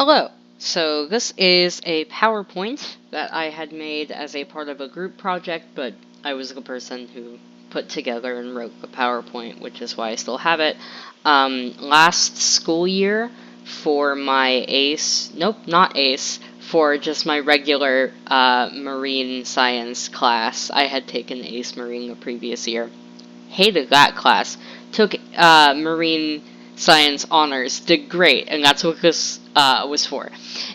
Hello! So this is a PowerPoint that I had made as a part of a group project, but I was the person who put together and wrote the PowerPoint, which is why I still have it. Last school year for my for just my regular marine science class, I had taken ACE Marine the previous year. Hated that class. Took marine science honors, did great, and that's what this was for.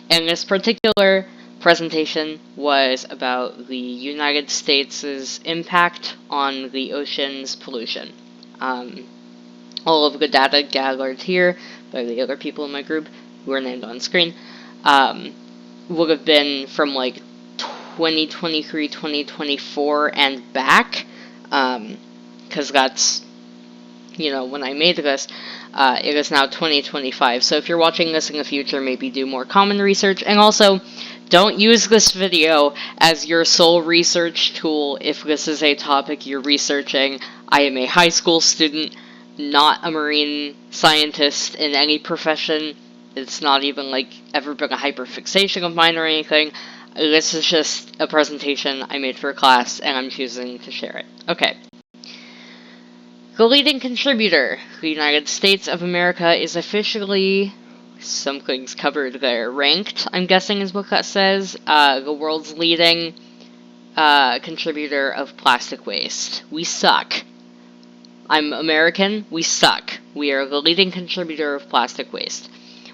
And this particular presentation was about the United States' impact on the ocean's pollution. All of the data gathered here by the other people in my group, who are named on screen, would have been from like 2023, 2024, and back, because that's, when I made this, it is now 2025. So if you're watching this in the future, maybe do more common research. And also, don't use this video as your sole research tool if this is a topic you're researching. I am a high school student, not a marine scientist in any profession. It's not even ever been a hyperfixation of mine or anything. This is just a presentation I made for a class, and I'm choosing to share it. Okay. The leading contributor, the United States of America, is officially, something's covered there, ranked, I'm guessing is what that says, the world's leading contributor of plastic waste. We suck. I'm American, we suck. We are the leading contributor of plastic waste.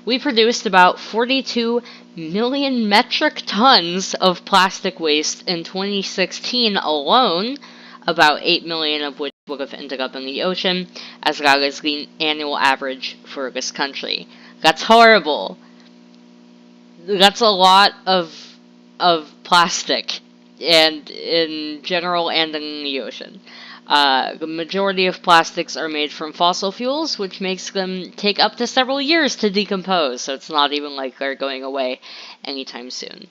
We produced about 42 million metric tons of plastic waste in 2016 alone, about 8 million of which would have ended up in the ocean, as that is the annual average for this country. That's horrible. That's a lot of plastic, and in general and in the ocean. The majority of plastics are made from fossil fuels, which makes them take up to several years to decompose, so it's not even like they're going away anytime soon.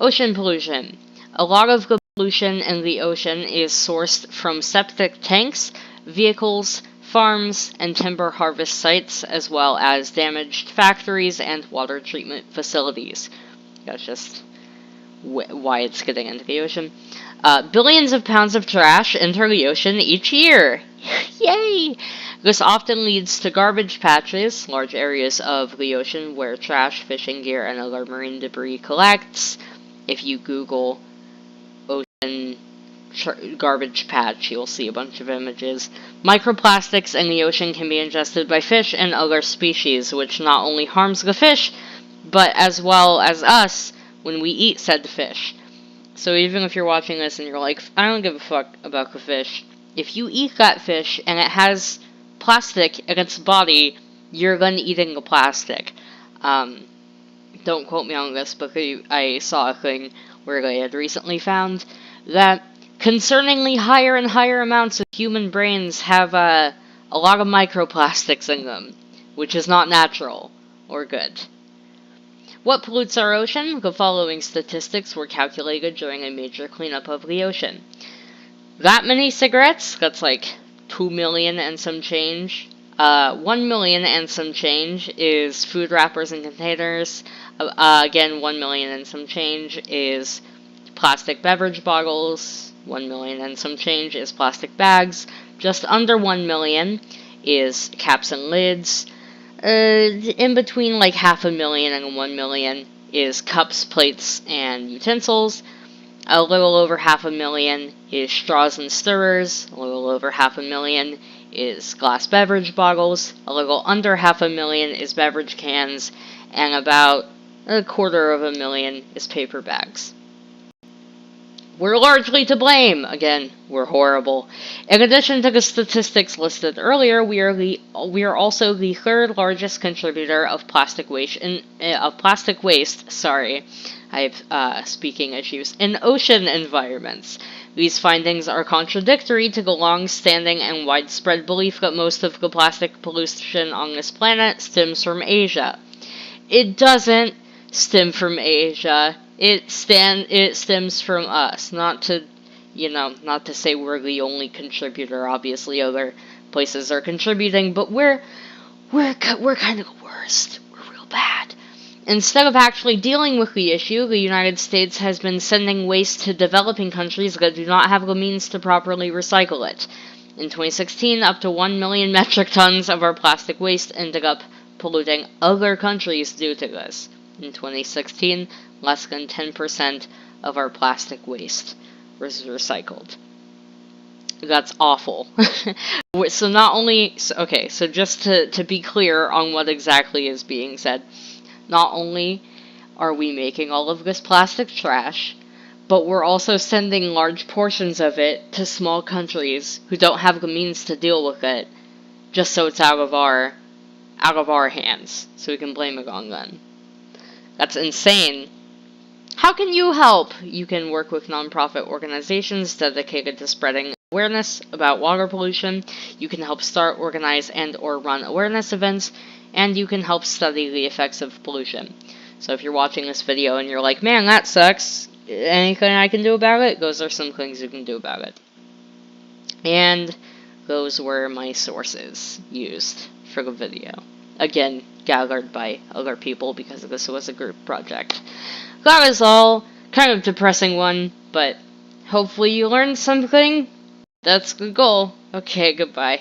Ocean pollution. A lot of the pollution in the ocean is sourced from septic tanks, vehicles, farms, and timber harvest sites, as well as damaged factories and water treatment facilities. That's just why it's getting into the ocean. Billions of pounds of trash enter the ocean each year. Yay! This often leads to garbage patches, large areas of the ocean where trash, fishing gear, and other marine debris collects. If you Google ocean garbage patch, you'll see a bunch of images. Microplastics in the ocean can be ingested by fish and other species, which not only harms the fish, but as well as us when we eat said fish. So even if you're watching this and you're like, I don't give a fuck about the fish, if you eat that fish and it has plastic in its body, you're then eating the plastic. Don't quote me on this, but I saw a thing where they had recently found that concerningly higher and higher amounts of human brains have a lot of microplastics in them, which is not natural or good. What pollutes our ocean? The following statistics were calculated during a major cleanup of the ocean. That many cigarettes, that's like 2 million and some change. 1 million and some change is food wrappers and containers. Again, 1 million and some change is plastic beverage bottles. 1 million and some change is plastic bags. Just under 1 million is caps and lids. In between like 500,000 and 1 million is cups, plates, and utensils. A little over 500,000 is straws and stirrers. A little over 500,000 is glass beverage bottles. A little under 500,000 is beverage cans. And about 250,000 is paper bags. We're largely to blame. Again, we're horrible. In addition to the statistics listed earlier, we are also the third largest contributor of plastic waste. I have speaking issues in ocean environments. These findings are contradictory to the long-standing and widespread belief that most of the plastic pollution on this planet stems from Asia. It doesn't stem from Asia. It stems from us. Not to say we're the only contributor. Obviously, other places are contributing, but we're kind of the worst. We're real bad. Instead of actually dealing with the issue, the United States has been sending waste to developing countries that do not have the means to properly recycle it. In 2016, up to 1 million metric tons of our plastic waste ended up polluting other countries due to this. In 2016, less than 10% of our plastic waste was recycled. That's awful. So not only, okay, so just to be clear on what exactly is being said, not only are we making all of this plastic trash, but we're also sending large portions of it to small countries who don't have the means to deal with it, just so it's out of our hands, so we can blame it on them. That's insane. How can you help? You can work with nonprofit organizations dedicated to spreading awareness about water pollution. You can help start, organize, and or run awareness events, and you can help study the effects of pollution. So if you're watching this video and you're like, man, that sucks, anything I can do about it? Those are some things you can do about it. And those were my sources used for the video. Again, gathered by other people because this was a group project. That is all. Kind of depressing one, but hopefully you learned something. That's the goal. Okay, goodbye.